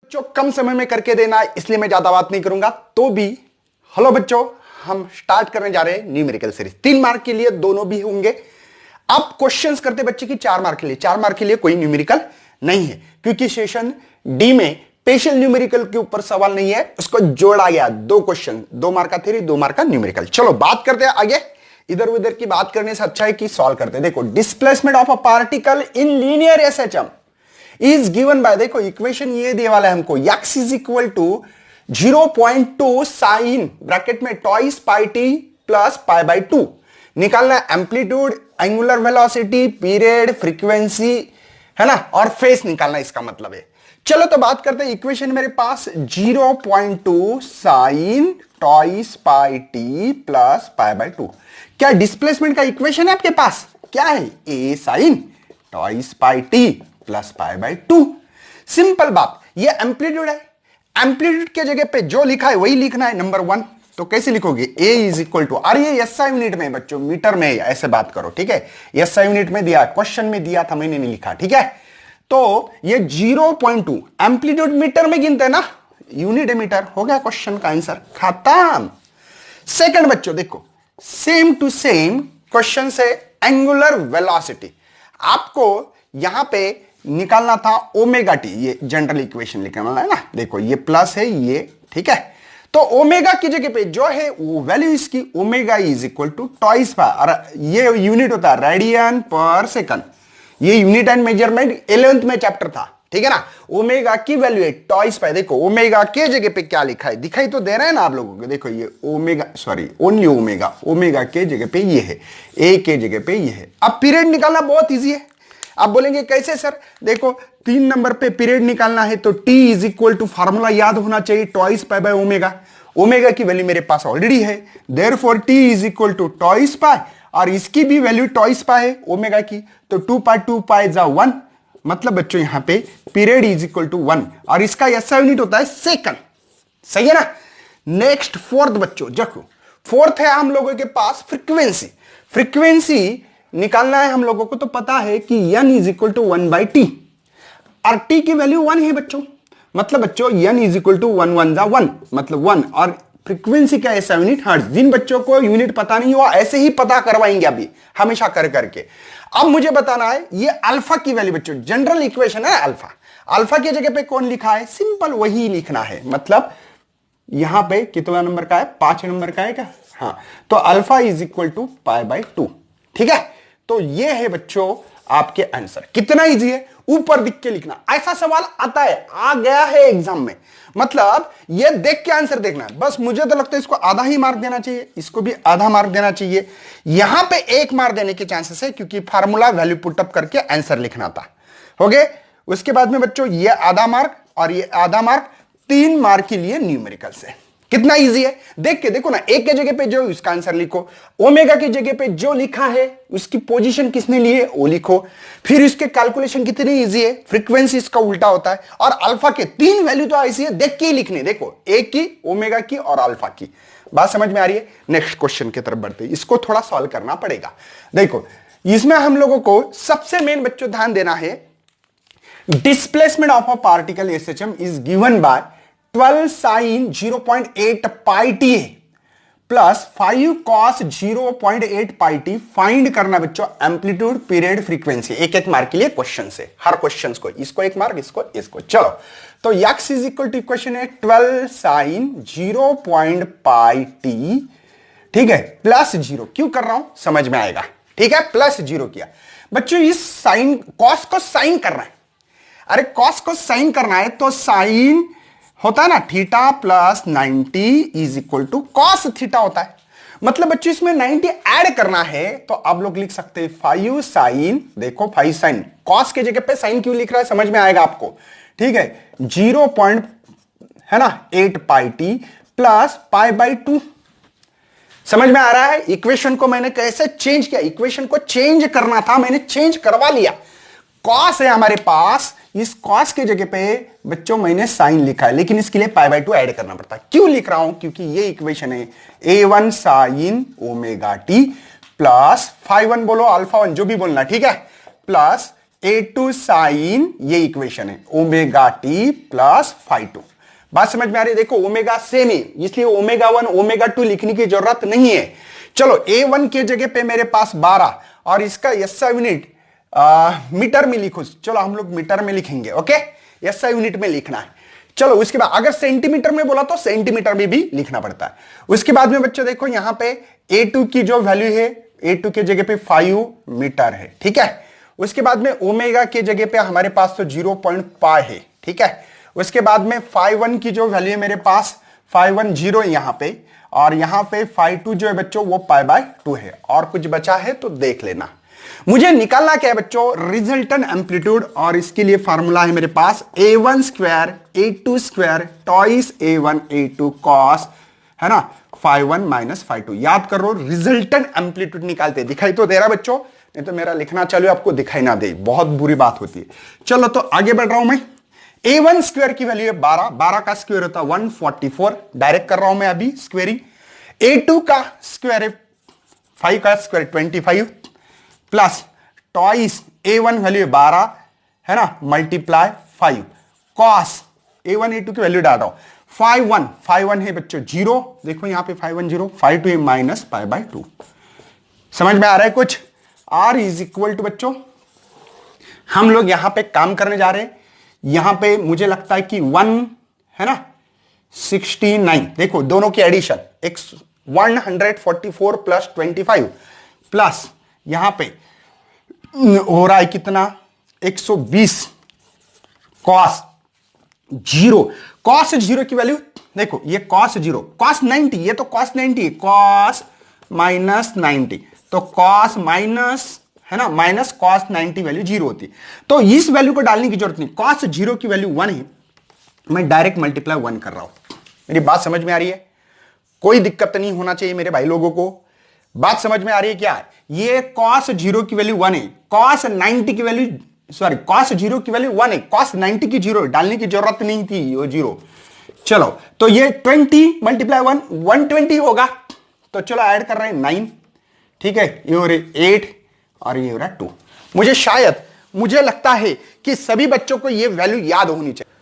बच्चों कम समय में करके देना है, इसलिए मैं ज्यादा बात नहीं करूंगा। तो भी हेलो बच्चों, हम स्टार्ट करने जा रहे हैं न्यूमेरिकल सीरीज। 3 मार्क के लिए दोनों भी होंगे। अब क्वेश्चंस करते बच्चे की 4 मार्क के लिए। 4 मार्क के लिए कोई न्यूमेरिकल नहीं है, क्योंकि सेशन डी में स्पेशल न्यूमेरिकल के ऊपर सवाल नहीं है, उसको जोड़ा गया 2 क्वेश्चन, 2 मार्क का थ्योरी, 2 मार्क का न्यूमेरिकल। चलो बात करते हैं आगे। इधर उधर की बात करने से अच्छा है कि सॉल्व करते हैं। देखो, displacement of a particle in linear SHM is given by, देखो इक्वेशन ये दिया वाला है हमको, x is equal to 0.2 sine bracket में twice pi t plus pi by 2 निकालना है। Amplitude, angular velocity, period, frequency, है ना, और फेस निकालना इसका मतलब है। चलो तो बात करते हैं। इक्वेशन मेरे पास 0.2 sine twice pi t plus pi by 2। क्या डिस्प्लेसमेंट का इक्वेशन है आपके पास? क्या है? A sine twice pi t plus pi by 2। Simple बात, ये एम्पलीट्यूड है। एम्पलीट्यूड के जगह पे जो लिखा है वही लिखना है, नंबर 1। तो कैसे लिखोगे? ए इज इक्वल टू, अरे ये एसआई यूनिट में बच्चों, मीटर में ऐसे बात करो, ठीक है। एसआई यूनिट में दिया, क्वेश्चन में दिया था, मैंने नहीं लिखा, ठीक है। तो ये 0.2 एम्पलीट्यूड मीटर में गिनते हैं ना, यूनिट है मीटर। हो गया क्वेश्चन का आंसर, खत्म। सेकंड बच्चों देखो, सेम टू सेम क्वेश्चन से एंगुलर वेलोसिटी आपको यहां पे निकालना था ओमेगा टी। ये जनरल इक्वेशन लिखना है ना, देखो ये प्लस है ये, ठीक है। तो ओमेगा की जगह पे जो है वो वैल्यू इसकी omega is equal to twice pi, और ये यूनिट होता है रेडियन पर सेकंड। ये यूनिट एंड मेजरमेंट 11th में चैप्टर था, ठीक है ना। ओमेगा की वैल्यू है टॉइस पाई। देखो ओमेगा के जगह पे क्या लिखा है, दिखाई तो दे रहा है ना आप लोगों को। देखो ये omega, sorry only omega, omega के जगह पे ये है, ए के जगह पे ये है। अब पीरियड निकालना बहुत ईजी है। आप बोलेंगे कैसे सर? देखो 3 नंबर पे पीरियड निकालना है तो t is equal to, formula याद होना चाहिए, twice pi by omega. Omega की वैल्यू मेरे पास ऑलरेडी है, therefore t is equal to twice pi, और इसकी भी वैल्यू टॉइस पाई है ओमेगा की, तो 2 पाई जा 1। मतलब बच्चों यहां पे पीरियड इज इक्वल टू 1, और इसका ऐसा यूनिट होता है सेकंड। सही है ना। नेक्स्ट फोर्थ बच्चों देखो, फोर्थ है हम लोगों के पास फ्रीक्वेंसी। फ्रीक्वेंसी निकालना है हम लोगों को, तो पता है कि n is equal to 1 by t, और t की वैल्यू 1 है बच्चों। मतलब बच्चों n इज इक्वल टू 1 1 जा 1, मतलब 1, और फ्रीक्वेंसी का ऐसा यूनिट हर्ट्ज। जिन बच्चों को यूनिट पता नहीं हुआ ऐसे ही पता करवाएंगे अभी, हमेशा कर करके। अब मुझे बताना है ये अल्फा की वैल्यू बच्चों, जनरल इक्वेशन है अल्फा। अल्फा की जगह पे कौन लिखा है? सिंपल वही लिखना है। मतलब यहां पे कितना नंबर का है? 5 नंबर का है क्या? हाँ, तो alpha is equal to pi by 2, ठीक है। तो ये है बच्चों आपके आंसर। कितना इजी है, ऊपर दिख के लिखना। ऐसा सवाल आता है, आ गया है एग्जाम में, मतलब ये देख के आंसर देखना है बस। मुझे तो लगता है इसको आधा ही मार्क देना चाहिए, इसको भी आधा मार्क देना चाहिए। यहां पे 1 मार्क देने के चांसेस है, क्योंकि फार्मूला वैल्यू पुटअप करके आंसर लिखना था। हो गए। उसके बाद में बच्चों ये आधा मार्क और ये आधा मार्क, 3 मार्क के लिए न्यूमेरिकल से। कितना इजी है देख के देखो ना। एक के जगह पे जो, इसका आंसर लिखो। ओमेगा की जगह पे जो लिखा है उसकी पोजीशन किसने ली है वो लिखो। फिर इसके कैलकुलेशन कितनी इजी है, फ्रीक्वेंसी इसका उल्टा होता है, और अल्फा के 3 वैल्यू तो ऐसी है देख के ही लिखने। देखो एक की, ओमेगा की और अल्फा की। बात समझ में आ रही है? नेक्स्ट क्वेश्चन की तरफ बढ़ते, इसको थोड़ा सॉल्व करना पड़ेगा। देखो इसमें हम लोगों को सबसे मेन बच्चों ध्यान देना है, displacement of a particle SHM is given by 12 sine 0.8 pi t plus 5 cos 0.8 pi t. Find करना बच्चों एम्पलीट्यूड, पीरियड, फ्रीक्वेंसी। एक एक मार्क के लिए क्वेश्चन से, हर क्वेश्चन को, इसको 1 मार्क, इसको। चलो तो x is equal to, equation है 12 साइन 0.पाई टी, ठीक है, प्लस 0। क्यों कर रहा हूं समझ में आएगा, ठीक है। प्लस 0 किया बच्चों, इस साइन कॉस को साइन करना है। अरे कॉस को साइन करना है तो साइन होता है ना theta plus 90 is equal to cos theta होता है। मतलब बच्चों इसमें 90 ऐड करना है, तो आप लोग लिख सकते हैं 5 साइन, देखो 5 साइन, कॉस के जगह पे साइन क्यों लिख रहा है समझ में आएगा आपको, ठीक है। 0 है ना 8 पाई टी प्लस पाई बाई 2। समझ में आ रहा है? इक्वेशन को मैंने कैसे चेंज किया, इक्वेशन को चेंज करना था, मैंने चेंज करवा लिया। कॉस है हमारे पास, इस कॉस के जगह पे बच्चों मैंने साइन लिखा है, लेकिन इसके लिए पाई बाई 2 ऐड करना पड़ता है। क्यों लिख रहा हूं? क्योंकि ये इक्वेशन है a1 sine omega t plus phi 1 बोलो अल्फा 1 जो भी बोलना, ठीक है, प्लस A2 साइन, ये इक्वेशन है omega t plus phi two. बात समझ में आ रही है? देखो ओमेगा सेम है, इसलिए ओमेगा 1 ओमेगा 2 लिखने की जरूरत नहीं है। चलो A1 के जगह पे मेरे पास 12 और इसका SI यूनिट मीटर में लिखो। चलो हम लोग मीटर में लिखेंगे, ओके, SI यूनिट में लिखना है। चलो उसके बाद अगर सेंटीमीटर में बोला तो सेंटीमीटर में भी लिखना पड़ता है। उसके बाद में बच्चों देखो यहां पे A2 की जो वैल्यू है, A2 के जगह पे 5 मीटर है, ठीक है। उसके बाद में ओमेगा के जगह पे हमारे पास तो 0.5 है, ठीक है। उसके बाद में φ1 की जो वैल्यू है मेरे पास φ1 0 यहां पे, और यहां पे φ2 जो है बच्चों वो π/2 है। और कुछ बचा है तो देख लेना। मुझे निकालना क्या है बच्चों? रिजल्टेंट एम्पलीट्यूड, और इसके लिए फार्मूला है मेरे पास A1 square A2 square twice A1 A2 cos, है ना, φ1 माइनस φ2। याद करो रिजल्टेंट एम्पलीट्यूड निकालते। दिखाई तो दे रहा बच्चों? नहीं तो मेरा लिखना चालू आपको दिखाई ना दे, बहुत बुरी बात होती है। चलो तो आगे बढ़ रहा हूं मैं। A1 स्क्वायर की वैल्यू है 12, 12 का स्क्वायर होता है 144, डायरेक्ट कर रहा हूं मैं अभी स्क्वेयरिंग। A2 का स्क्वायर है 5 का square 25 plus twice A1 value है 12, है ना, मल्टीप्लाई 5 कॉस A1 A2 की वैल्यू डाल रहा हूं। φ1 है बच्चों 0, देखो यहां पे φ1 0, φ2 है माइनस π/2। समझ में आ रहा है कुछ? R इज इक्वल टू बच्चों, हम लोग यहां पे काम करने जा रहे हैं। यहां पे मुझे लगता है कि 1 है ना 69, देखो दोनों की एडिशन 144 प्लस 25 प्लस यहां पे हो रहा है कितना 120 कॉस 0। कॉस 0 की वैल्यू देखो, ये कॉस 0 कॉस 90, ये तो कॉस 90 है, कॉस माइनस 90, तो कॉस माइनस, है ना, माइनस कॉस 90 वैल्यू 0 होती है। तो इस वैल्यू को डालने की जरूरत नहीं, कॉस 0 की वैल्यू 1 है, मैं डायरेक्ट मल्टीप्लाई 1 कर रहा हूं। मेरी बात समझ में आ रही है? कोई दिक्कत नहीं होना चाहिए मेरे भाई लोगों को। बात समझ में आ रही है क्या? ये cos 0 की वैल्यू 1 है, cos 90 की वैल्यू, सॉरी cos 0 की वैल्यू 1 है, cos 90 की 0 डालने की जरूरत नहीं थी, वो 0। चलो तो ये 20 मल्टीप्लाई 1 120 होगा। तो चलो ऐड कर रहे हैं 9, ठीक है, ये हो रहे 8 और ये हो रहा 2। मुझे लगता है कि सभी बच्चों को ये वैल्यू याद होनी चाहिए।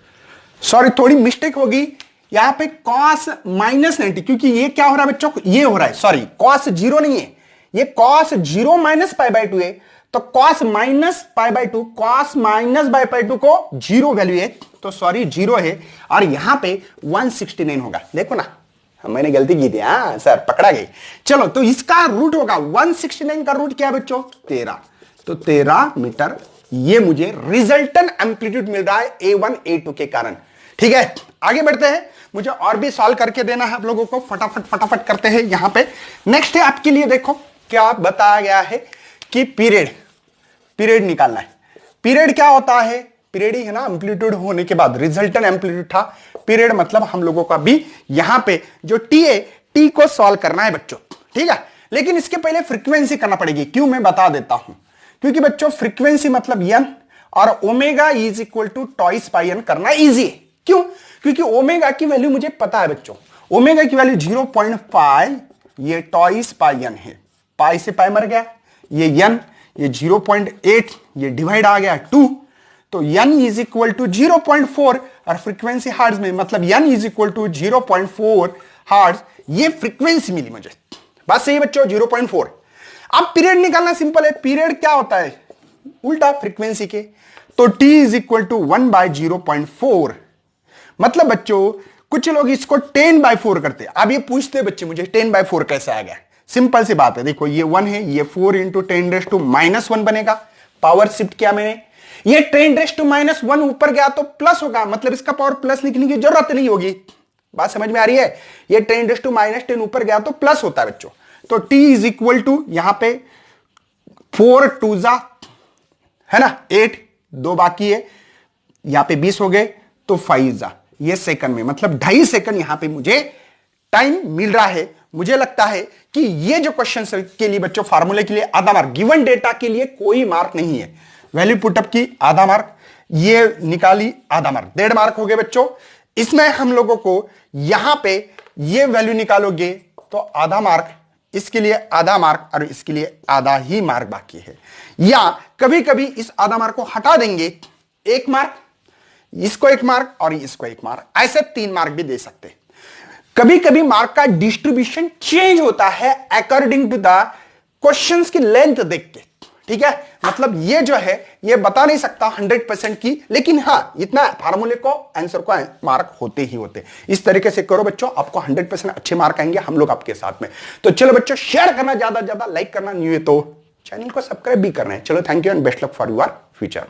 सॉरी थोड़ी मिस्टेक होगी यहां पे cos माइनस 90, क्योंकि ये क्या हो रहा है बच्चों, ये हो रहा है, सॉरी cos 0 नहीं है, ये cos 0 माइनस π/2 है। तो cos माइनस π/2, cos माइनस π/2 को 0 वैल्यू है, तो सॉरी 0 है, और यहां पे 169 होगा। देखो ना, मैंने गलती की थी, हाँ सर पकड़ा गई। चलो तो इसका रूट होगा 169 का रूट क्या है बच्चों? 13, तो 13 मीटर। ये मुझे रिजल्टेंट एम्पलीट्यूड मिल रहा है A1 A2 के कारण। ठीक है, आगे बढ़ते हैं, मुझे और भी सॉल्व करके देना है आप लोगों को, फटाफट करते हैं। यहां पे नेक्स्ट है आपके लिए, देखो क्या बताया गया है कि पीरियड निकालना है। पीरियड क्या होता है? पीरियड ही है ना, एम्पलीट्यूड होने के बाद रिजल्टेंट एम्पलीट्यूड था। पीरियड मतलब हम लोगों का भी यहां पे जो टी है, टी को सॉल्व करना है बच्चों, ठीक है। लेकिन इसके पहले फ्रीक्वेंसी करना पड़ेगी, क्यों मैं बता देता हूं। क्योंकि बच्चों फ्रीक्वेंसी मतलब n और omega is equal to twice pi n करना इजी है। क्यों? क्योंकि ओमेगा की वैल्यू मुझे पता है बच्चों, ओमेगा की वैल्यू 0.5, ये टॉइस पाई n है, पाई से पाई मर गया, ये n, ये 0.8, ये डिवाइड आ गया 2, तो n इज इक्वल टू 0.4, और फ्रीक्वेंसी हर्ट्ज में मतलब n is equal to 0.4 hertz, ये फ्रीक्वेंसी मिली मुझे। बात सही है बच्चों, 0.4। अब पीरियड निकालना सिंपल है, पीरियड क्या होता है? उल्टा फ्रीक्वेंसी के, तो t इज इक्वल टू 1/0.4। मतलब बच्चों कुछ लोग इसको 10/4 करते हैं। अब ये पूछते हैं बच्चे मुझे 10/4 कैसे आ गया? सिंपल सी बात है, देखो ये 1 है, ये 4 इंटू 10⁻⁻1 बनेगा, पावर शिफ्ट किया मैंने, ये 10⁻⁻1 ऊपर गया तो प्लस होगा, मतलब इसका पावर प्लस लिखने की जरूरत नहीं होगी। बात समझ में आ रही है? ये 10⁻10 ऊपर गया तो प्लस होता है बच्चों। तो t इज इक्वल टू यहां पे 4 2 जा, है ना, 8, 2 बाकी है, यहां पे 20 हो गए, तो 5 जा, ये सेकंड में, मतलब 2.5 सेकंड यहां पे मुझे टाइम मिल रहा है। मुझे लगता है कि ये जो क्वेश्चन के लिए बच्चों फार्मूले के लिए आधा मार्क, गिवन डेटा के लिए कोई मार्क नहीं है, वैल्यू पुटअप की आधा मार्क, ये निकाली आधा मार्क, 1.5 मार्क हो गए बच्चों। इसमें हम लोगों को यहां पे ये वैल्यू निकालोगे तो आधा मार्क इसके लिए आधा मार्क और इसके लिए आधा ही मार्क बाकी है, या कभी कभी इस आधा मार्क को हटा देंगे, 1 मार्क, इसको 1 मार्क और इसको 1 मार्क, ऐसे 3 मार्क भी दे सकते हैं। कभी कभी मार्क का डिस्ट्रीब्यूशन चेंज होता है अकॉर्डिंग टू द क्वेश्चंस की लेंथ देख के, ठीक है। मतलब ये जो है ये बता नहीं सकता 100% की, लेकिन हाँ इतना फार्मूले को आंसर को मार्क होते ही होते। इस तरीके से करो बच्चों, आपको 100% अच्छे मार्क आएंगे, हम लोग आपके साथ में। तो चलो बच्चों, शेयर करना ज्यादा ज्यादा, लाइक करना, न्यू है तो चैनल को सब्सक्राइब भी करना है। चलो, thank you and best luck for your future.